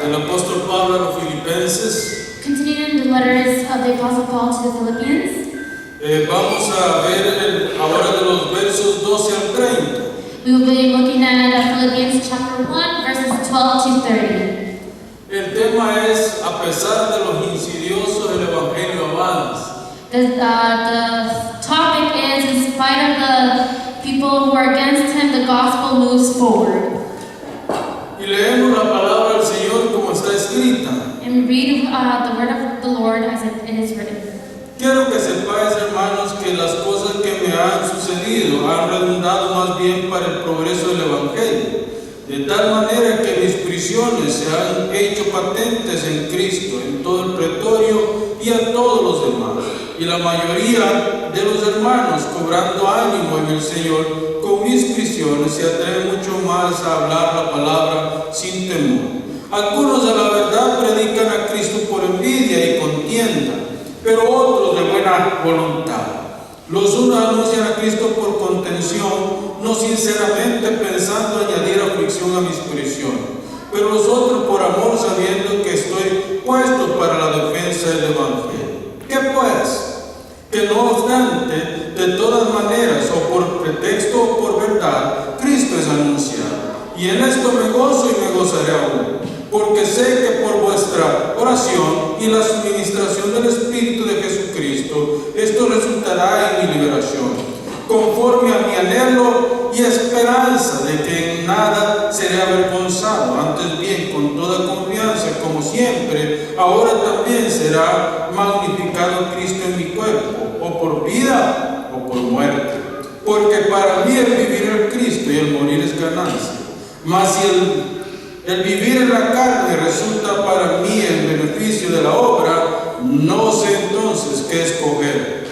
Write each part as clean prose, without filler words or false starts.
del apóstol Pablo a los Filipenses. Continuing the letters of the Apostle Paul to the Philippians, Vamos a ver ahora de los versos 12 al 30. we will be looking at Philippians chapter 1, verses 12 to 30. El tema es, a pesar de los insidiosos, el Evangelio avanza. The topic is, in spite of the people who are against him, the gospel moves forward. Y leemos la palabra del Señor como está escrita. And we read the word of the Lord as it is written. Quiero que sepáis, hermanos, que las cosas que me han sucedido han redundado más bien para el progreso del Evangelio, de tal manera que mis prisiones se han hecho patentes en Cristo, en todo el pretorio y a todos los demás. Y la mayoría de los hermanos, cobrando ánimo en el Señor, con mis prisiones se atreven mucho más a hablar la palabra sin temor. Algunos a la verdad predican a Cristo por envidia y contienda, pero otros de buena voluntad. Los unos anuncian a Cristo por contención, no sinceramente pensando añadir aflicción a mis prisiones, pero los otros por amor, sabiendo que estoy puesto para la defensa del Evangelio. ¿Qué pues? Que no obstante, de todas maneras, o por pretexto o por verdad, Cristo es anunciado. Y en esto me gozo y me gozaré aún, porque sé que por vuestra oración y la suministración del Espíritu de Jesucristo, esto resultará en mi liberación, conforme a mi anhelo y esperanza de que en nada seré avergonzado, antes bien con toda confianza, como siempre, ahora también será magnificado Cristo en mi cuerpo, o por vida o por muerte. Porque para mí el vivir es Cristo y el morir es ganancia. Mas si el vivir en la carne resulta para mí el beneficio de la obra, no sé entonces qué escoger.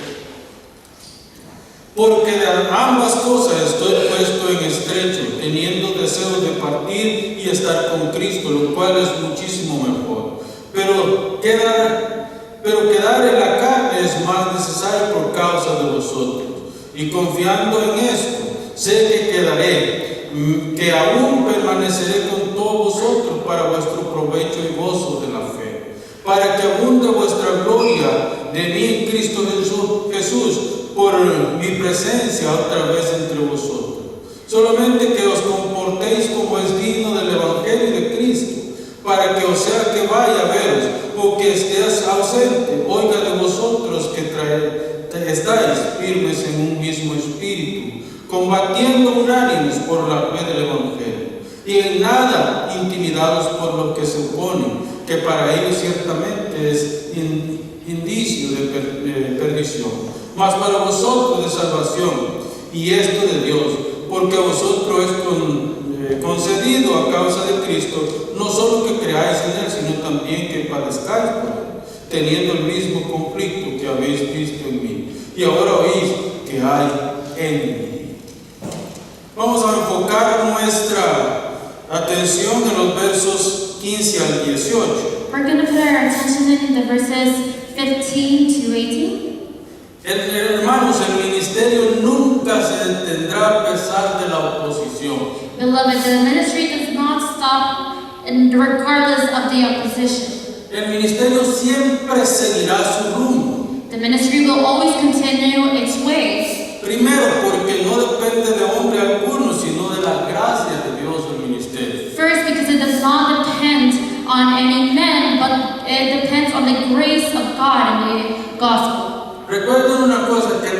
Porque de ambas cosas estoy puesto en estrecho, teniendo deseos de partir y estar con Cristo, lo cual es muchísimo mejor. Pero quedar en la carne es más necesario por causa de vosotros. Y confiando en esto, sé que quedaré, que aún permaneceré con todos vosotros para vuestro provecho y gozo de la fe, para que abunde vuestra gloria de mí en Cristo Jesús por mi presencia otra vez entre vosotros. Solamente que os comportéis como es digno del Evangelio de Cristo, para que o sea que vaya a veros o que estéis ausente, oiga de vosotros que estáis firmes en un mismo espíritu, combatiendo unánimes por la fe del Evangelio, y en nada intimidados por lo que se opone, que para ellos ciertamente es indicio de perdición, mas para vosotros de salvación, y esto de Dios, porque a vosotros es concedido a causa de Cristo, no solo que creáis en Él, sino también que padezcáis por Él, teniendo el mismo conflicto que habéis visto en mí, y ahora oís que hay en mí. Vamos a enfocar nuestra atención en los versos 15 al 18. We're going to put our attention in the verses 15 to 18. Hermanos, el ministerio nunca se detendrá a pesar de la oposición. Beloved, the ministry does not stop regardless of the opposition. El ministerio siempre seguirá su rumbo. The ministry will always continue its ways. Primero, porque no depende de hombre alguno, sino de la gracia de Dios el ministerio. First, because it does not depend on any man, but it depends on the grace of God and the gospel. Recuerden una cosa, que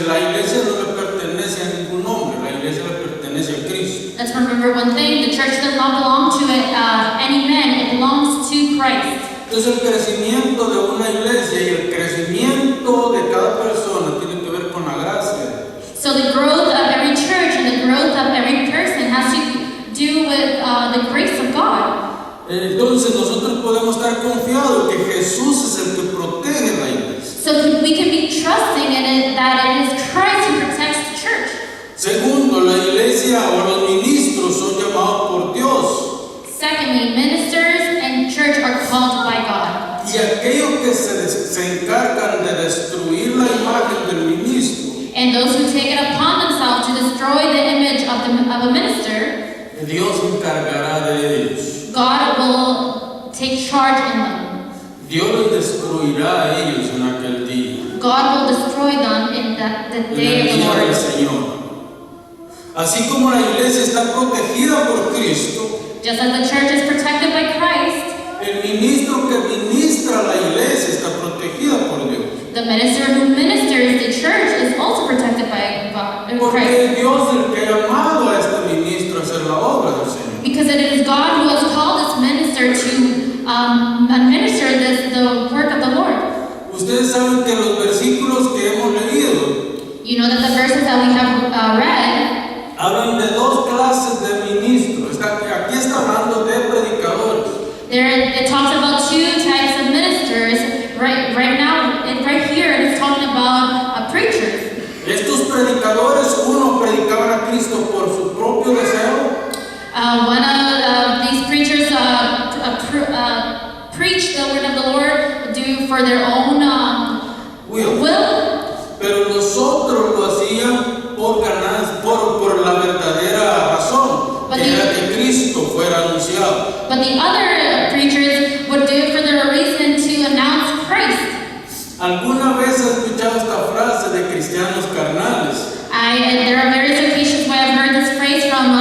la iglesia no le pertenece a ningún hombre, la iglesia le pertenece a Cristo. Let's remember one thing, the church does not belong to any man, it belongs to Christ. Entonces el crecimiento de una iglesia y el crecimiento de cada persona tiene que ver con la gracia. So the growth of every church and the growth of every person has to do with the grace of God. Entonces nosotros podemos estar confiados que Jesús es el que protege la iglesia. So we can be trusting in it that it is Christ who protects the church. Segundo, la iglesia o los ministros son llamados por Dios. Secondly, ministers and church are called by God. Y aquellos que se encargan de destruir la imagen del ministro, And those who take it upon themselves to destroy the image of a minister, Dios se encargará de ellos. God charge in them. Dios los destruirá a ellos en aquel día. God will destroy them in the day En of el the día del Lord. Señor. Así como la iglesia está protegida por Cristo, Just as the church is protected by Christ, el ministro que ministra la iglesia está protegida por Dios. the minister who ministers the church is also protected by God, Porque Christ. es Dios el que ha llamado a este ministro a hacer la obra del Señor. Because it is God who has called this minister to administer the work of the Lord. Ustedes saben que los versículos que hemos leído You know that the verses that we have read, hablan de dos clases de ministros. Aquí está hablando de predicadores. it talks about two types of ministers. Right now, right here, it is talking about preachers. Estos predicadores, unos predicaban a Cristo por su propio deseo, One of these preachers preach the word of the Lord for their own will. pero los otros lo hacían por ganar, por la verdadera razón, que era que Cristo fuera anunciado. But the other preachers would do it for the reason to announce Christ. ¿Alguna vez has escuchado esta frase de cristianos carnales? There are various occasions where I've heard this phrase from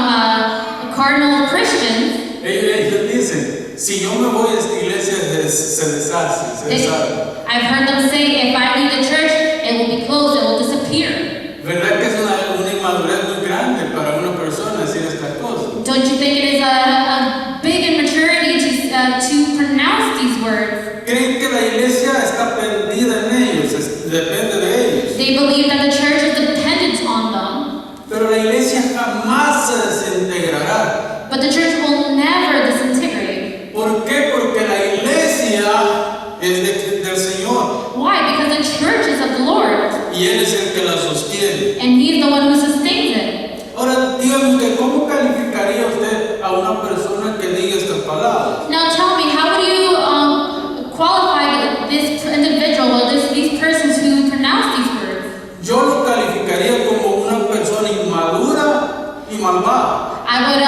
cardinal Christians. Ellos dicen, si yo me voy a esta iglesia se deshace, se deshace. I've heard them say, if I leave the church, it will be closed, it will disappear. ¿Verdad que es una inmadurez muy grande para una persona decir estas cosas? Don't you think it is a big immaturity to pronounce these words? Creen que la iglesia está perdida en ellos, depende de ellos. They believe that the church is dependent on them, Pero la iglesia jamás se desintegrará. but the church will never disintegrate. ¿Por qué? Porque la iglesia es del Señor Why? Because the church is of the Lord, y Él es el que la sostiene. and He is the one who sustains it. Ahora, dígame usted, ¿cómo calificaría usted a una persona que diga estas palabras? Now tell me, how would you qualify this individual or these persons who pronounce these words? Yo lo calificaría como una persona inmadura y malvada. I would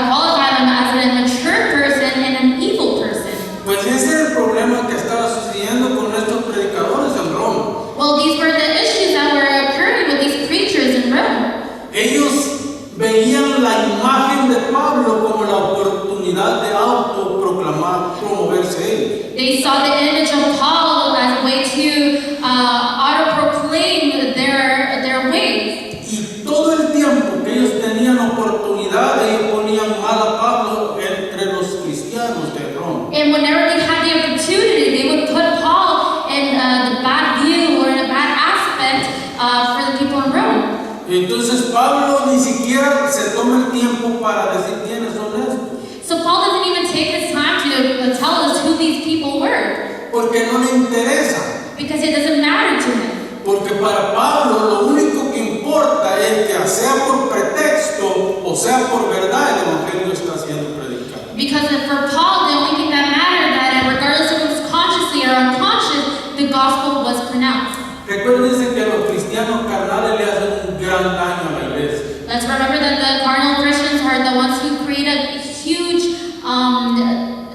qualify them as an immature person and an evil person. Pues ese era el problema que estaba sucediendo con estos predicadores en Roma. Well, these were the issues that were occurring with these preachers in Rome. Ellos veían la imagen de Pablo como la oportunidad de autoproclamar, promoverse ellos. They saw the image of Paul as a way to auto-proclaim their ways. Y todo el tiempo que ellos tenían oportunidad, ellos ponían mal a Pablo entre los cristianos de Roma. And whenever they had the opportunity, they would put Paul in the bad view or in a bad aspect for the people in Rome. Entonces Pablo ni siquiera se toma el tiempo para decir quiénes son estos, So Paul doesn't even take his time to tell us who these people were, porque no le interesa. because it doesn't matter to him. Porque para Pablo lo único que importa es que sea por pretexto o sea por verdad el evangelio está siendo predicado. Because for Paul, the only thing that mattered, that regardless if it was consciously or unconscious, the gospel was pronounced. Recuerden que los cristianos carnales le hacen un gran daño a la iglesia. Let's remember that the carnal Christians are the ones who create a huge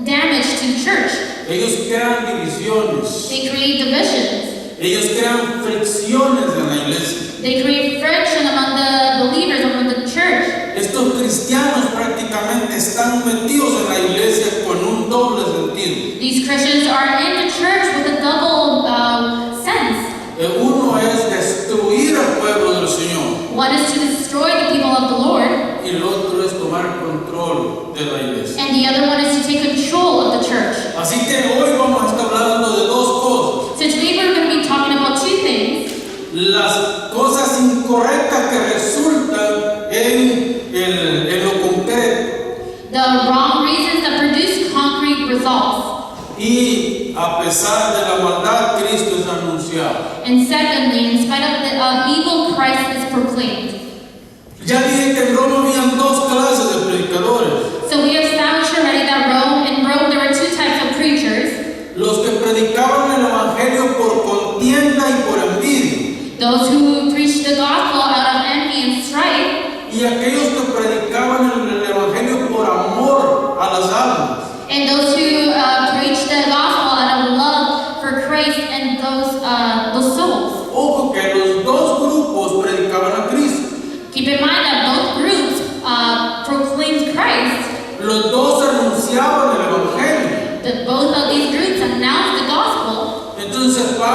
damage to the church. Ellos crean divisiones, They create divisions. ellos crean fricciones en la iglesia. They create friction among the believers, among the church. Estos cristianos prácticamente están metidos en la iglesia con un doble sentido. These Christians are in the church with a double sense. Uno es destruir al pueblo del Señor One is to destroy the people of the Lord, y el otro es tomar control de la iglesia. and the other one is to take control of the church. Así que hoy vamos a estar hablando de dos cosas. So today we're going to be talking about two things. Las cosas incorrectas que resultan en lo concreto The wrong reasons that produce concrete results. y a pesar de la maldad Cristo es anunciado. And secondly, in spite of evil, Christ is proclaimed. Ya dije que en Roma habían dos clases de predicadores. So we have established already that in Rome there were two types of preachers. Los que predicaban el evangelio por contienda y por envidia. Those who preached the gospel out of envy and strife. Y aquellos que predicaban el evangelio por amor a las almas. And those who preached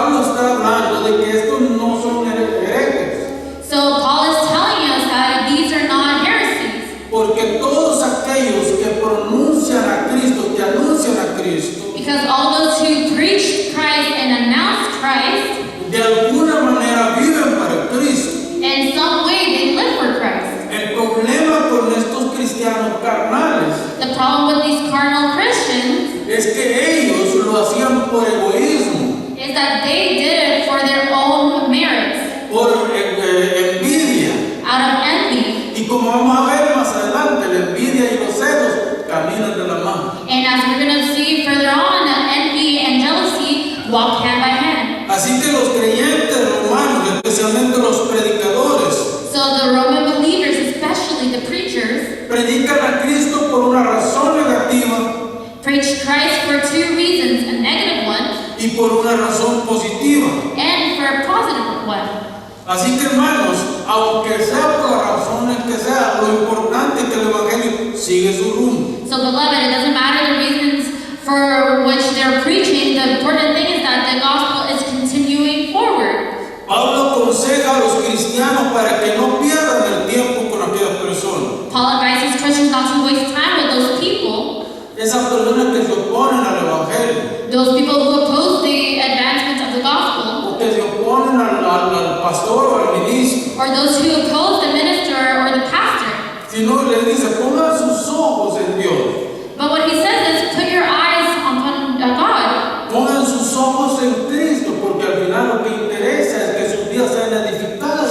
Pablo está hablando de que estos no son herejes, So Paul is telling us that these are not heresies. porque todos aquellos que pronuncian a Cristo, que anuncian a Cristo, Because all those who preach Christ and announce Christ, de alguna manera viven para Cristo. in some way they live for Christ. El problema con estos cristianos carnales The problem with these carnal Christians es que ellos lo hacían por egoísmo, is that they did it for their own merits, por envidia. out of envy. Y como vamos a ver más adelante, la envidia y los celos caminan de la mano. And as we're going to see further on, envy and jealousy walk hand by hand. Así que los creyentes romanos, especialmente los predicadores, So the Roman believers, especially the preachers, predican a Cristo por una razón negativa preach Christ for two reasons, a negative one y por una razón positiva. and for a positive one. Así que hermanos, aunque sea por las razones que sea, lo importante es que el Evangelio sigue su rumbo. So beloved, it doesn't matter the reasons for which they're preaching, the important thing is that the gospel is continuing forward. Pablo aconseja a los cristianos para que no pierdan el tiempo con aquellas personas. Paul advises Christians not to waste time with those people, Esas personas que se oponen al Evangelio, those people who oppose the advancement of the gospel, o que se oponen al pastor o al ministro. or those who oppose the minister or the pastor. Sino les dice, pongan sus ojos en Dios. But what he says is, put your eyes upon God. Pongan sus ojos en Cristo, porque al final lo que interesa es que sus vidas sean edificadas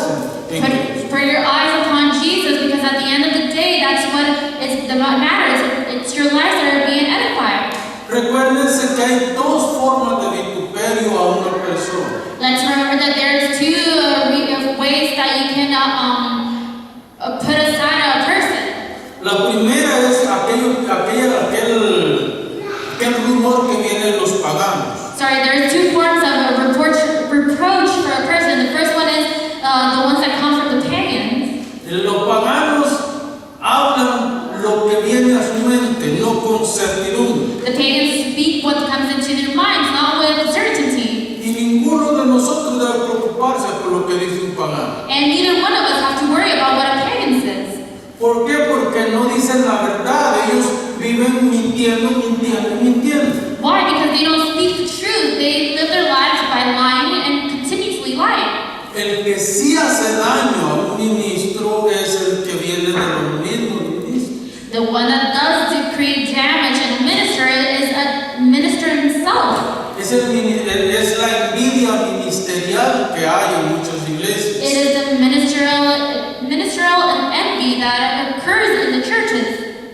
en Cristo. Put your eyes upon Jesus, because at the end of the day, that's what is the matters. It's your lives that are being edified. Recuérdense que hay dos formas de vituperio a una persona. Let's remember that there's two ways that you can put aside a person. La primera es aquel rumor que viene de los paganos. Sorry, there's two forms of reproach for a person. The first one is the ones that come from the pagans. Los paganos hablan lo que viene a su mente, no con certidumbre. The pagans speak what comes into their minds, not with certainty. Y ninguno de nosotros debe preocuparse por lo que dice un pagano. And neither one of us have to worry about what a pagan says. ¿Por qué? Porque no dicen la verdad. Ellos viven mintiendo. Why? Because they don't speak the truth. They live their lives by lying and continuously lying. El que sí hace daño a un ministro es el que viene de los mismos ministros. The one that does to create damage in a minister is a minister himself. Es la envidia ministerial que hay en muchas iglesias. It is the ministerial and envy that occurs in the churches.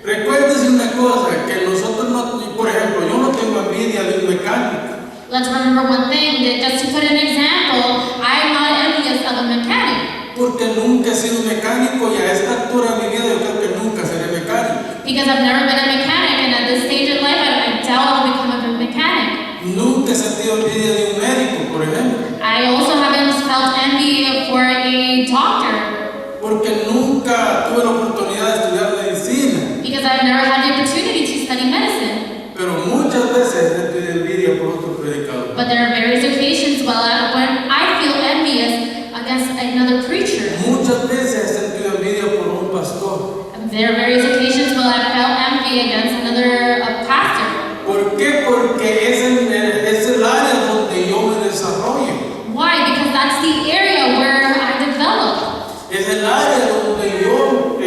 Recuérdese una cosa, que nosotros no, por ejemplo, yo no tengo envidia de un mecánico. Let's remember one thing, that just to put an example, I'm not envious of a mechanic. Porque nunca he sido mecánico y a esta altura de mi vida yo creo que nunca seré mecánico. Because I've never been a mechanic, and at this stage in life, I doubt I'll become a mechanic. Nunca he sentido envidia de un médico, por ejemplo. I also haven't felt envy for a doctor. Porque nunca tuve la oportunidad de estudiar medicina. Because I've never had the opportunity to study medicine. Pero muchas veces he tenido envidia por otros predicadores. But there are various occasions when I feel envious against another preacher. Muchas veces he sentido envidia por un pastor. There are various occasions when I felt envy against another pastor. ¿Por qué? Porque es el área donde yo me desarrollo. Why? Because that's the area where I develop. Es el área donde yo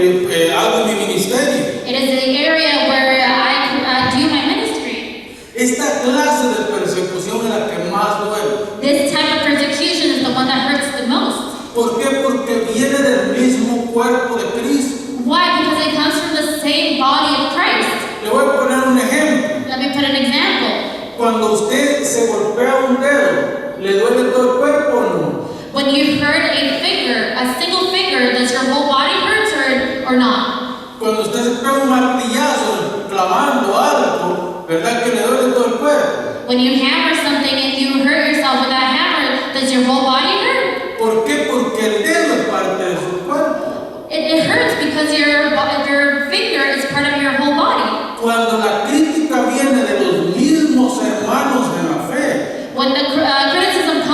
hago mi ministerio. It is the area where I do my ministry. Esta clase de persecución es la que más duele. This type of persecution is the one that hurts the most. ¿Por qué? Porque viene del mismo cuerpo de Cristo. Why? Because it comes from the same body of Christ. Le voy a poner un ejemplo. Let me put an example. Cuando usted se golpea un dedo, ¿le duele todo el cuerpo o no? When you hurt a finger, a single finger, does your whole body hurt or not? Cuando usted se pega un martillazo clavando algo, ¿verdad que le duele todo el cuerpo? When you hammer something and you hurt yourself with that hammer, does your whole body hurt? ¿Por qué? Porque el dedo es parte de su cuerpo. It hurts because your finger is part of your whole body. Cuando la crítica viene de los mismos hermanos de la fe, When the criticism comes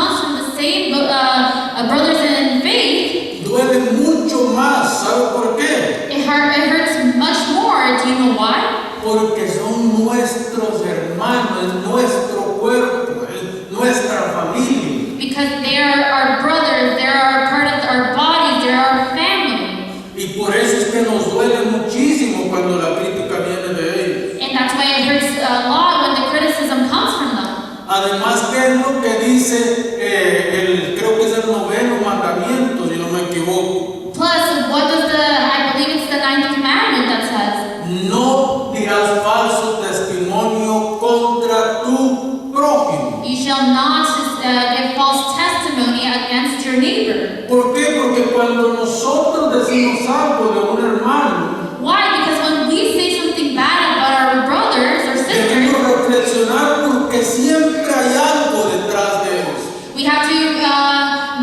hermano, es nuestro cuerpo, es nuestra familia. Because they are our brothers, they are part of our bodies, they are our family. Y por eso es que nos duele muchísimo cuando la crítica viene de ellos. And that's why it hurts a lot when the criticism comes from them. Además, ¿qué es lo que dice creo que es el 9º mandamiento, si no me equivoco? Plus, what does I believe it's the 9th commandment that says? No dirás falso testimonio contra tu prójimo. You shall not give false testimony against your neighbor. ¿Por qué? Porque cuando nosotros decimos algo de un hermano, Why? Because when we say something bad about our brothers or debemos sisters, reflexionar porque siempre hay algo detrás de ellos. we have to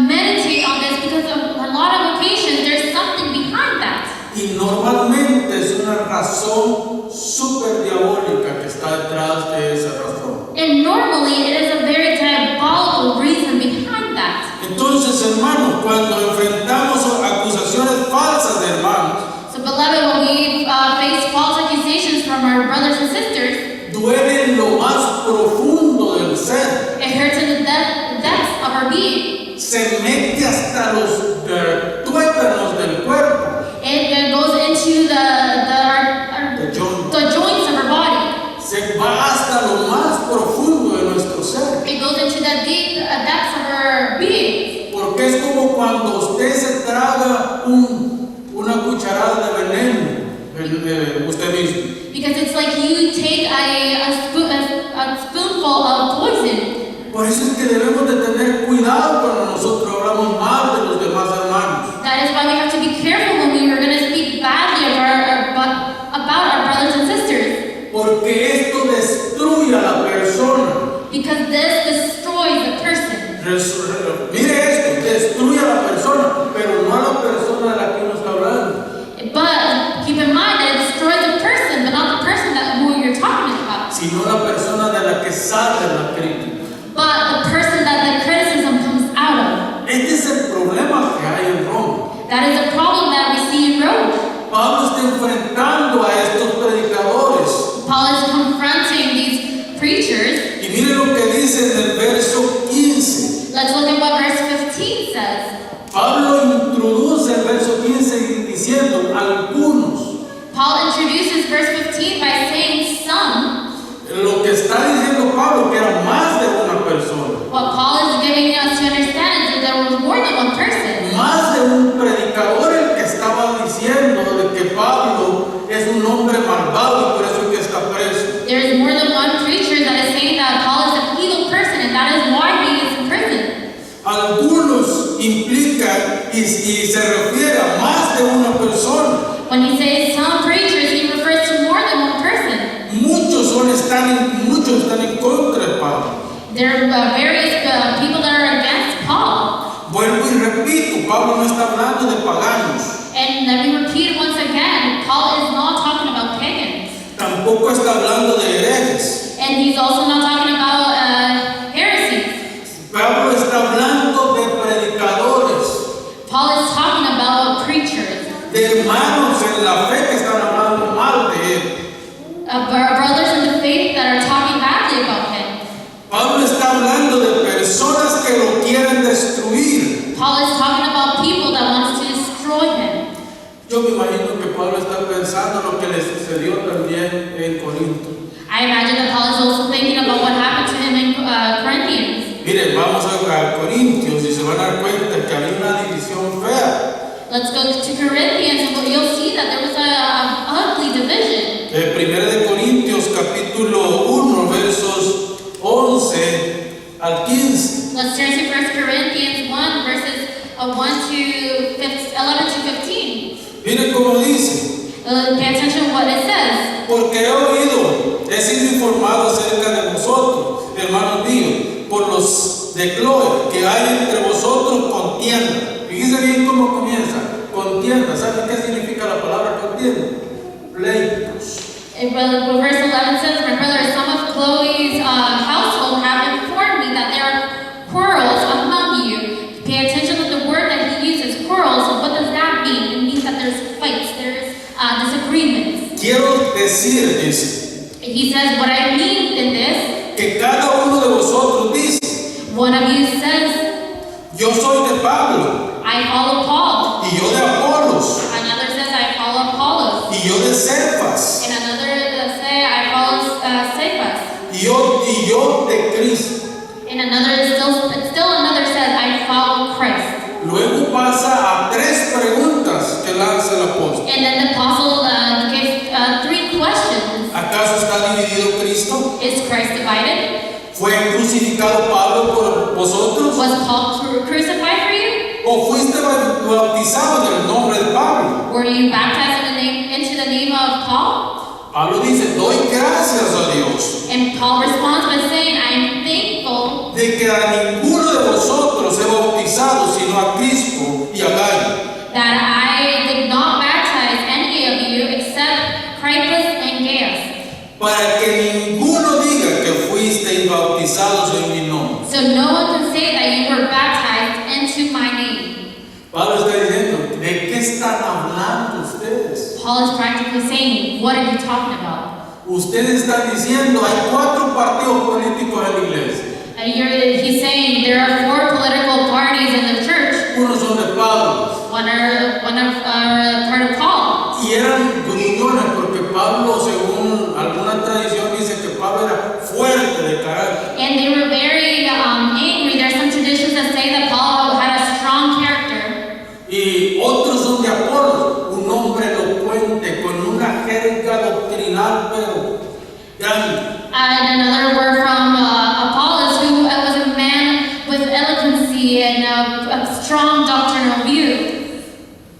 meditate on this because on a lot of occasions there's something behind that. Y normalmente es una razón súper diabólica que está detrás de esa razón. And normally it is a very diabolical reason behind that. Entonces, hermanos, cuando enfrentamos acusaciones falsas de hermanos, So beloved, when we face false accusations from our brothers and sisters, duele en lo más profundo del ser. it hurts in the depths of our being. Se mete hasta los tuétanos del cuerpo. It goes into The joint. the joints of our body. Se va hasta lo más profundo de nuestro ser. It goes into the deep depths of our being. Porque es como cuando usted se traga una cucharada de veneno, usted mismo. Because it's like you take a spoonful of poison. Por eso es que debemos de tener cuidado cuando nosotros hablamos mal de los demás hermanos. That is why we have to be careful when we are going to speak badly about our brothers and sisters. Porque esto destruye a la persona. Because this destroys the person. Mire esto, destruye a la persona, pero no a la persona de la que uno está hablando. But keep in mind that it destroys the person, but not the person who you're talking about. Sino la persona de la que sale la crítica. But the person that the criticism comes out of. Este es el problema que hay en Roma. That is a problem that we see in Rome. Pablo está enfrentando a estos predicadores. Paul is confronting these preachers. Y mire lo que dice en el verso 15. Let's look at what verse 15 says. Pablo introduce el verso 15 diciendo algunos. Paul introduces verse 15 by saying some. Lo que está diciendo Pablo que era más de una persona. What Paul is giving us to understand is that there was more than one person. Más de un predicador el que estaba diciendo de que Pablo es un hombre malvado y por eso es que está preso. There is more than one preacher that is saying that Paul is an evil person and that is why he is in prison. Algunos implica y se refiere a más de una persona. When he says some preachers, he refers to more than one person. Muchos están en contra de Pablo. There are various people that are against Paul. Vuelvo y repito, Pablo no está hablando de paganos. And let me repeat once again, Paul is not talking about pagans. Tampoco está hablando de herejes. And he's also not talking about heresies. Pablo está hablando de predicadores, Paul is talking about preachers, de hermanos en la fe que están hablando mal de él. brothers in the faith that are talking badly about him. Pablo está hablando de personas que lo quieren destruir. Paul is talking about people that want to destroy him. Yo me imagino que Pablo está pensando lo que le sucedió también en Corinto. I imagine that Paul is also thinking about what happened to him in Corinthians. Mire, vamos a Corintios y se van a dar cuenta que había una división fea. Let's go to Corinthians and you'll see that there was an ugly division. 1 de Corintios capítulo 1 versos 11 al 15. Let's turn to 1 Corinthians 1 verses 11 to 15. Mire cómo dice. Pay attention to what it says. Porque he sido informado acerca de vosotros, hermanos míos, por los de Cloé, que hay entre vosotros contienda. Fíjense bien cómo comienza. Contienda. ¿Saben qué significa la palabra contienda? Pleitos. Verse 11 says, my brother, some of Chloe's household have informed me that there are quarrels among you. Pay attention to the word that he uses, quarrels. What does that mean? It means that there's fights, there's disagreements. Quiero decir, dice, He says, what I mean in this One of you says, yo soy de Pablo, I follow Paul. y yo de Apolos, Another says, I follow Apollos. y yo de Cefas, And another say, I follow Cephas. y yo de Cristo. And still another says, I follow Christ. Luego pasa a 3 preguntas que lanza el apóstol. And then the apostle gives 3 questions. ¿Acaso está dividido Cristo? Is Christ divided? ¿Fue crucificado Pablo por vosotros? Was Paul crucified for you? ¿O fuiste bautizado en el nombre de Pablo? Were you baptized into the name of Paul? Pablo dice, doy gracias a Dios And Paul responds by saying, I am thankful de que a ninguno de vosotros he bautizado sino a Cristo y a Gayo, that I did not baptize any of you except Crispus and Gaius, para que ninguno diga que fuisteis bautizados en mi nombre. so no one can say that you were baptized into my name. Pablo está diciendo, ¿de qué están hablando ustedes? Paul is practically saying, what are you talking about? Ustedes están diciendo, hay 4 partidos políticos en la iglesia. He's saying there are 4 political parties in the church. Unos son de Pablo. One are part of Paul. Y eran gruñones porque Pablo, según alguna tradición, dice que Pablo era fuerte de carácter. And they were very angry. There are some traditions that say that Paul had a strong character. Y otros son de Apolos, un hombre elocuente con una jerga doctrinal pero grande. And another were from Apollos, who was a man with eloquency and a strong doctrinal view.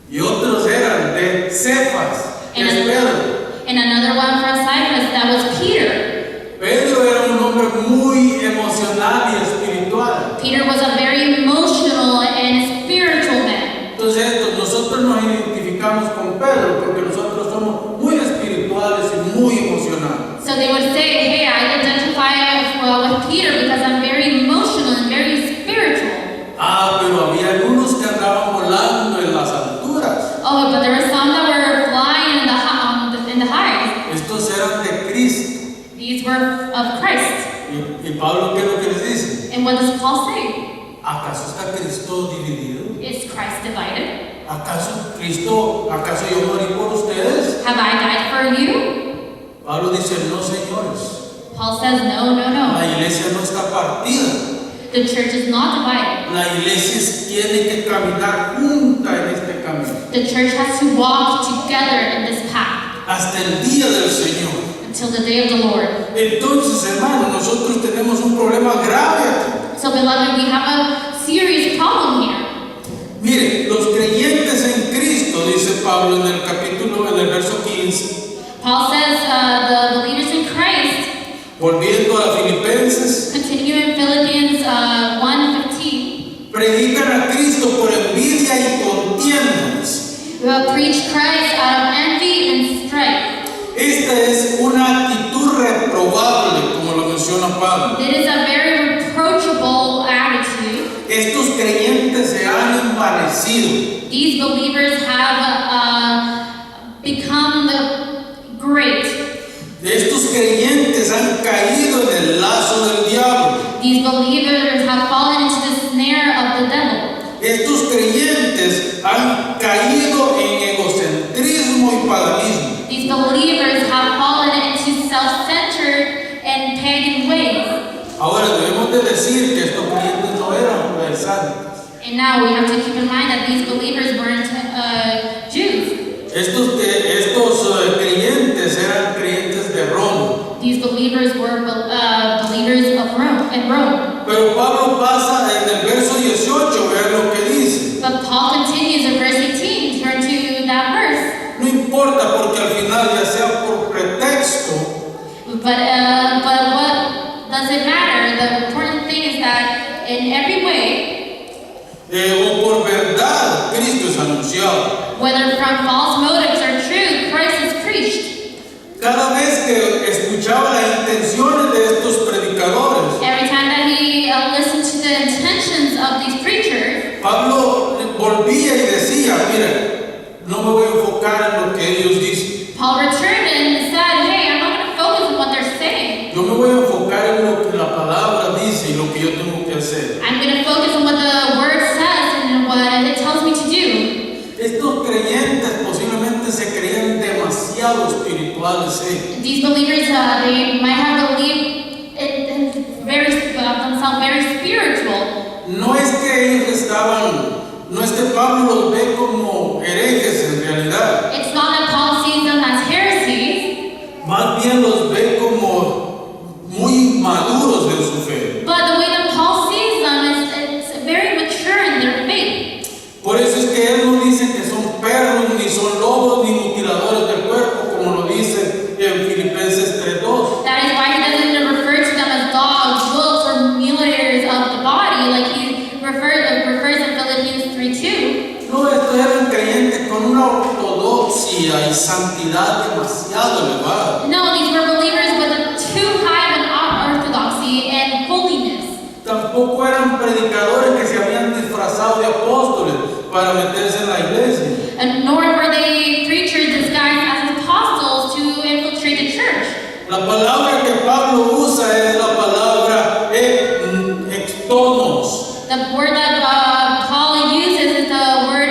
Y otros eran de Cefas, que es Pedro. And another one from Cyprus, that was Peter. Pedro era un hombre muy emocional y espiritual. Peter was a very emotional and spiritual man. Entonces nosotros nos identificamos con Pedro porque nosotros somos muy espirituales y muy emocionales. So they would say, hey, I identify with Peter because I'm very emotional and very spiritual. Pero había algunos que andaban volando en las alturas. Oh, but there were some that were flying in the highs. Estos eran de Cristo. These were of Christ. Y Pablo, ¿qué es lo que les dice? And what does Paul say? ¿Acaso está Cristo dividido? Is Christ divided? ¿Acaso yo morí por ustedes? Have I died for you? Pablo dice, no, señores. Paul says, no. La iglesia no está partida. The church is not divided. La iglesia tiene que caminar junta en este camino. The church has to walk together in this path Hasta el día del Señor. until the day of the Lord. Entonces, hermano, nosotros tenemos un problema grave aquí. So, beloved, we have a serious problem here. Mire, los creyentes en Cristo, dice Pablo en el verso 15, Paul says the believers in Christ, volviendo a Filipenses, continue in Philippians 1:15, predican a Cristo por envidia y contiendas. preach Christ out of envy and strife. Esta es una actitud reprobable, como lo menciona Pablo. It is a very reproachable attitude. Estos creyentes se han envanecido. These believers have become great. Estos creyentes han caído en el lazo del diablo. These believers have fallen into the snare of the devil. Estos creyentes han caído en egocentrismo y paganismo. These believers have fallen into self-centered and pagan ways. Ahora debemos de decir que estos creyentes no eran judaizantes. And now we have to keep in mind that these believers weren't Jews. Estos creyentes eran creyentes de Roma. These believers were believers of Rome, in Rome. Pero Pablo pasa en el verso 18, ver lo que dice. But Paul continues in verse 18. Turn to that verse. No importa porque al final, ya sea por pretexto, But what does it matter? The important thing is that in every way, o por verdad, Cristo es anunciado. whether from false motives or true, Christ is preached. Cada vez que escuchaba las intenciones de estos predicadores, Every time that he listened to the intentions of these preachers, Pablo volvía y decía, mira, no me voy a enfocar en lo que ellos dicen. Paul returned and said, hey, I'm not going to focus on what they're saying. Yo me voy a enfocar en lo que la palabra dice. dice y lo que yo tengo que hacer. I'm going to focus on what the word says and what it tells me to do. Estos creyentes posiblemente se creían demasiado espirituales. These believers, they might have believed themselves very spiritual. No es que ellos no es que Pablo los ve como herejes en realidad. It's not that Paul sees them as heresies, Más bien los ve como muy maduros en su fe. but the way that Paul sees them is it's very mature in their faith. Por eso es que él no dice que son perros, ni son lobos, ni mutiladores del cuerpo, como lo dice en Filipenses 3:2. That is why he doesn't refer to them as dogs, wolves, or mutilators of the body, like he refers in Philippians 3:2. No, estos eran creyentes con una ortodoxia y santidad demasiado elevada. No, these were believers with a too high of an orthodoxy and holiness. Tampoco eran predicadores que se habían disfrazado de apóstoles para meterse en la iglesia. And nor were they preachers disguised as apostles to infiltrate the church. La palabra que Pablo usa es la palabra extonos, The word that Paul uses is the word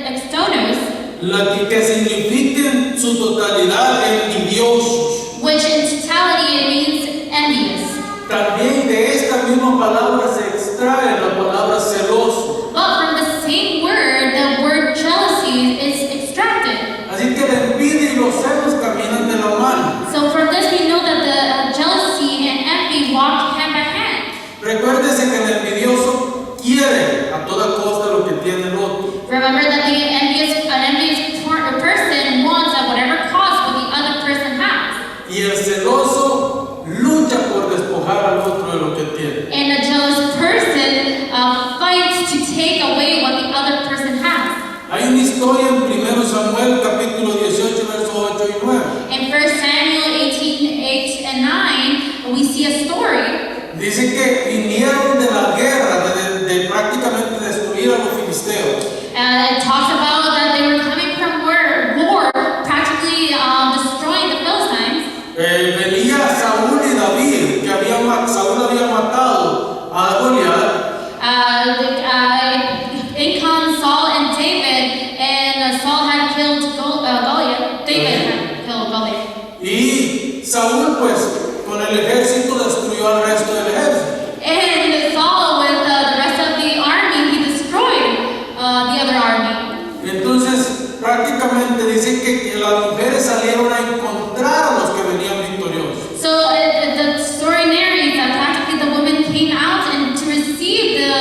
extonos, la que significa en su totalidad envidiosos. which in totality it means envious. También de esta misma palabra se extrae la palabra celoso. But from the same word, the word jealousy is extracted. Así que la envidia y los celos caminan de la mano. So from this we know that the jealousy and envy walk hand by hand. Recuérdese que el envidioso quiere a toda costa lo que tiene el otro. Remember that an envious person wants at whatever cost what the other person has. Y el celoso lucha por despojar al otro de lo que tiene. And a jealous person fights to take away what the other person has. Hay una historia en 1 Samuel capítulo 18 versos 8 y 9. In 1 Samuel 18:8 and 9, we see a story. Dice que vinieron de la guerra, de prácticamente destruir a los filisteos. It talks about that they were coming from war, practically destroying the Philistines. Venía Saúl y David, Saúl había matado a Goliat. In come Saul and David, and Saul had killed Goliath. David had killed Goliath. Y Saúl, pues, con el ejército destruyó al resto del ejército. And Saul, with the rest of the army, he destroyed the other army. Entonces, prácticamente dice que las mujeres salieron a encontrar a los que venían victoriosos. So the story narrates that practically the women came out and to receive the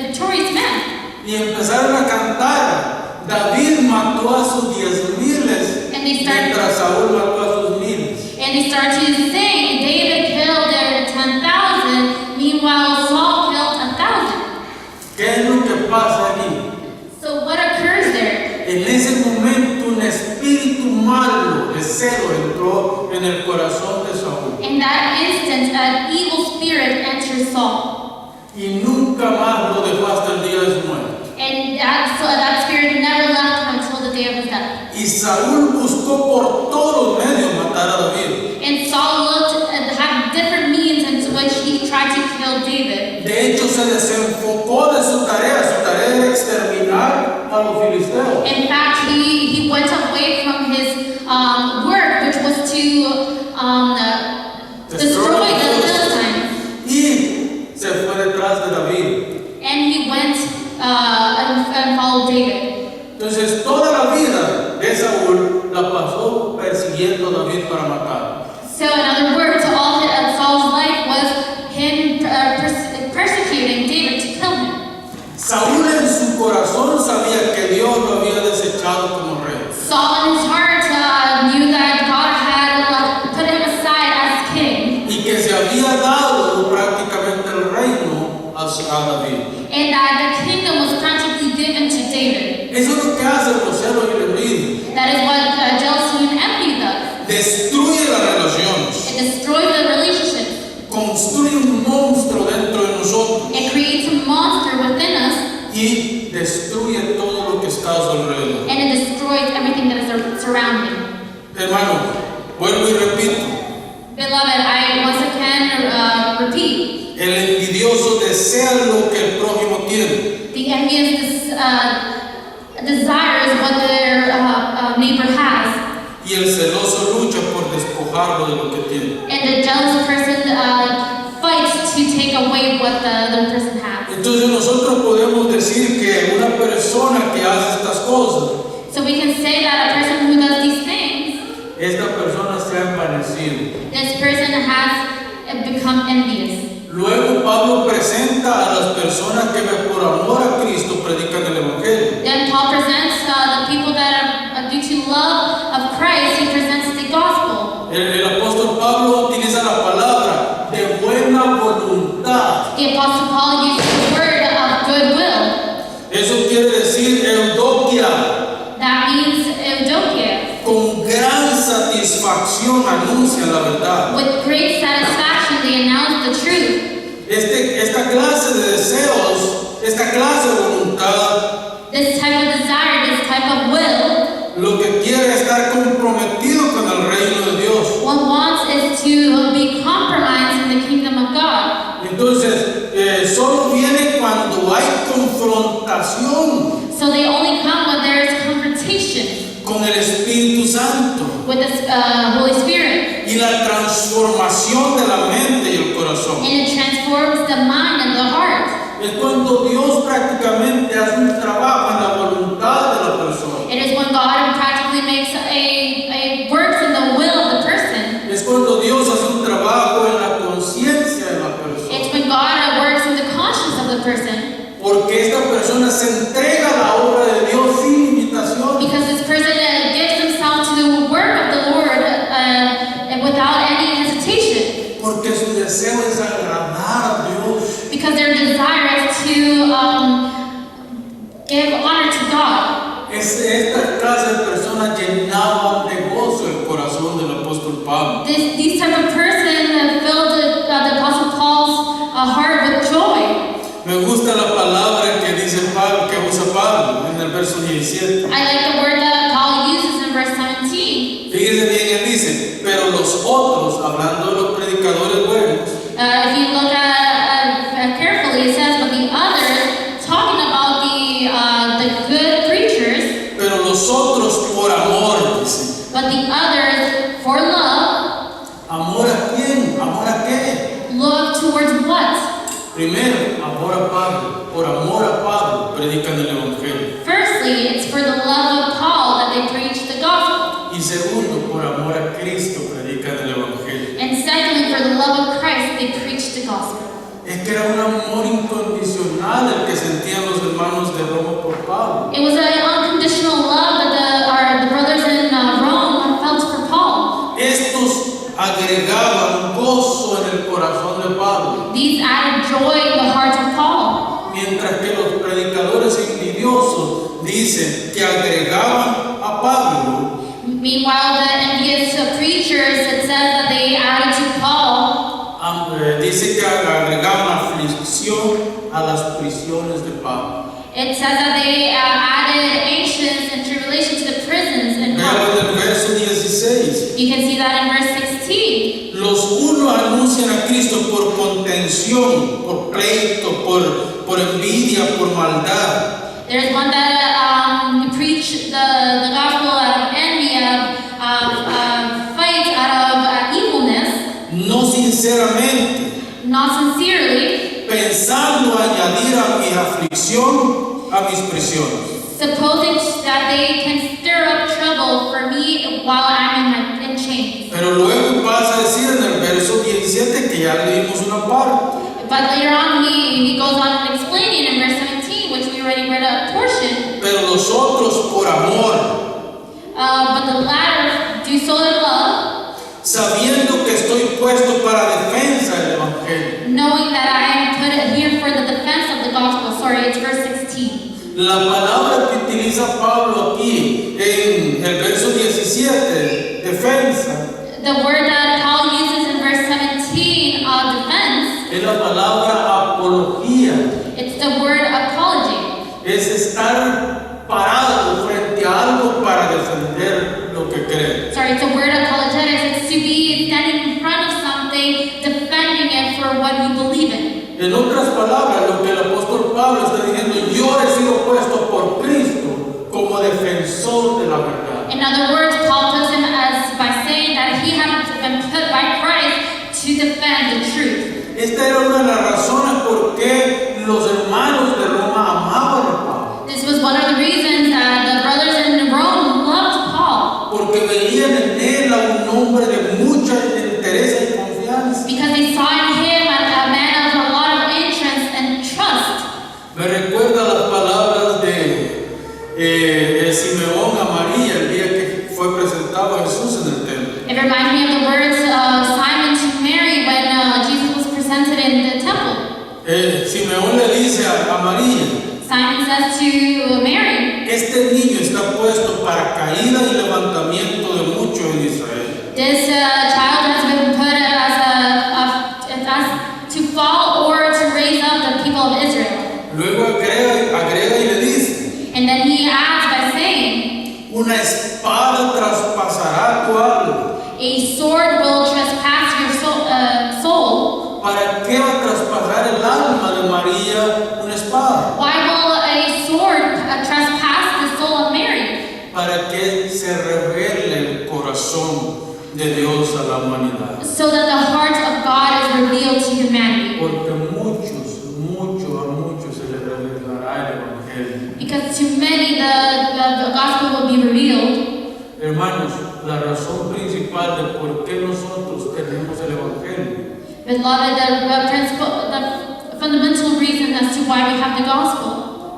victorious men. Y empezaron a cantar. David mató a sus 10,000 And they start- mientras Saúl mató a sus 1,000. And they start to sing, David killed their 10,000, meanwhile Saul killed 1,000. ¿Qué es lo que pasa aquí? So what occurs there? En ese momento un espíritu malo de celo entró en el corazón de Saúl. In that instant, an evil spirit enters Saul. Y nunca más lo dejó hasta el día de su muerte. And that spirit never left him until the day of his death. Y Saúl buscó por todos los medios matar a David. And Saul looked and had different means into which he tried to kill David. De hecho, se desenfocó de su tarea. Su tarea era exterminar a los filisteos. In fact, he went away from his work, which was to destroy the Philistines. Y se fue detrás de David. And he went and followed David. Entonces, toda la vida de Saúl la pasó persiguiendo a David para matarlo. So, in other words, all of Saul's life was him persecuting David to kill him. Saúl en su corazón sabía que Dios lo había desechado como rey. Saul in his heart knew that God had put him aside as king, Y que se había dado prácticamente el reino a David. and that the kingdom was practically given to David. Eso es lo que hace el celo y el envidia. That is what jealousy and envy does. Destruye las relaciones. It destroys the relationships. Construye un monstruo dentro de nosotros. It creates a monster within us, Y destruye todo lo que está a su alrededor. and it destroys everything that is surrounding. Hermano, vuelvo y repito. Beloved, I once again repeat. El envidioso desea lo que el prójimo tiene. The envious desires what their neighbor has. Y el celoso lucha por despojarlo de lo que tiene. And the jealous person fights to take away what the other person has. Entonces nosotros podemos decir que una persona que hace estas cosas, So we can say that a person who does these things, esta persona se ha envanecido. this person has become envious. Luego Pablo presenta a las personas que por amor a Cristo predican el Evangelio. Then Paul presents the people that are due to love of Christ, he presents the gospel. El apóstol Pablo utiliza la palabra de buena voluntad. The apostle Paul uses the word of goodwill. Eso quiere decir eudokia. That means eudokia. Con gran satisfacción anuncian la verdad. With great satisfaction, they announce the truth. Esta clase de deseos, esta clase de voluntad, This type of desire, this type of will, lo que quiere es estar comprometido con el reino de Dios. what wants is to be compromised in the kingdom of God. Entonces, solo viene cuando hay confrontación So they only come when there is confrontation con el Espíritu Santo with the Holy Spirit. y la transformación de la mente y el corazón. And it transforms the mind and the heart. Es cuando Dios prácticamente hace un trabajo en la voluntad de la persona. It is when God practically makes a works in the will of the person. Es cuando Dios hace un trabajo en la conciencia de la persona. It's when God works in the conscience of the person. Porque esta persona se entrega a la obra de Dios sin limitación. Because this person gives himself to the work of the Lord without any hesitation. Porque su deseo es agradar a Dios. Because their desire is to give honor to God. Esta clase de personas llenaban de gozo el corazón del apóstol Pablo. These type of person filled the Apostle Paul's heart with joy. Me gusta la palabra que dice Pablo, que usa Pablo en el verso 17. I like the word that Paul uses in verse 17. Fíjense bien, él dice, pero los otros, hablando de los predicadores buenos, If you look at carefully, it says, but the others, talking about the good preachers, pero los otros por amor, dice. but the others for love. ¿Amor a quién? ¿Amor a qué? Love towards what? Primero, amor a Pablo. Por amor a Pablo, predican el Evangelio. Firstly, it's for the love of Paul that they preach the gospel. Y segundo, por amor a Cristo, predican el Evangelio. And secondly, for the love of Christ, they preach the gospel. Es que era un amor incondicional el que sentían los hermanos de Roma por Pablo. It was an unconditional love that the brothers in Rome felt for Paul. Estos agregaban gozo en el corazón de Pablo, These added joy in the heart of Paul. mientras que los predicadores envidiosos dicen que agregaban a Pablo Meanwhile, the envious preachers, it says that they added to Paul, dice que agregaban aflicción a las prisiones de Pablo. it says that they added anxious and tribulation to the prisons and Veamos en el verso 16. you can see that in verse 16. Los unos anuncian a Cristo por contención, por pleito, por envidia, por maldad. There's one that preach the gospel out of envy, of fight, out of evilness, No sinceramente, not sincerely, pensando añadir a mi aflicción a mis prisiones. supposing that they can stir up trouble for me while I'm in chains. Pero luego pasa a decir en el verso 17 que ya leímos una parte. But later on, he goes on explaining in verse 17, which we already read a portion. Pero los otros por amor, But the latter do so in love, sabiendo que estoy puesto para defensa del Evangelio. knowing that I am put here for the defense of the gospel. Sorry, it's verse 16. La palabra que utiliza Pablo aquí en el verso 17, defensa, The word that Paul uses in verse 17, defense, es la palabra apología. it's the word apology. Es estar parado frente a algo para defender lo que cree. Sorry, it's a word apologetics. It's to be standing in front of something, defending it for for what you believe in. En otras palabras, lo que el apóstol Pablo está diciendo, yo he sido puesto por Cristo como defensor de la verdad. In other words, Paul puts him as by saying that he has been put by Christ to defend the truth. Esta era una de las razones por qué los hermanos de Roma amaban a Pablo. This was one of the reasons that the brothers in Rome loved Paul, Porque veían en él a un hombre de mucha interés y confianza. because they saw in him a man of a lot of interest and trust. Me recuerda las palabras de Simeón a María el día que fue presentado a Jesús en el templo. It reminds me of the words of Simon to Mary when Jesus was presented in the temple. Simeón le dice a María, Simon says to Mary, este niño está puesto para caída y levantamiento de muchos en Israel. this child has been put as to fall or to raise up the people of Israel. Luego agrega y le dice, And then he adds by saying, una espada traspasará tu alma. a sword will trespass your soul. ¿Para qué va a traspasar el alma de María una espada? Why will a sword trespass the soul of Mary? Para que se revele el corazón de Dios a la humanidad. So that the heart of God is revealed to humanity. Porque a muchos se les revelará el Evangelio. Because to many the gospel will be revealed. Hermanos, la razón principal de por qué nosotros tenemos el Evangelio Beloved, the fundamental reason as to why we have the gospel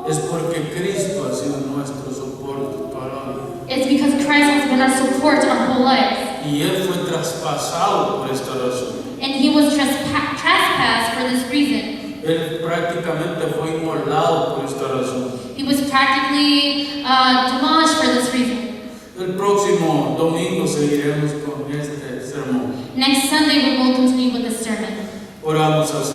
es porque Cristo ha sido nuestro soporte toda la vida. is because Christ has been our support our whole life. Y Él fue traspasado por esta razón. And he was trespassed for this reason. Él prácticamente fue inmolado por esta razón. He was practically demolished for this reason. El próximo domingo seguiremos con este sermón. Next Sunday we will continue with this sermon. Oramos al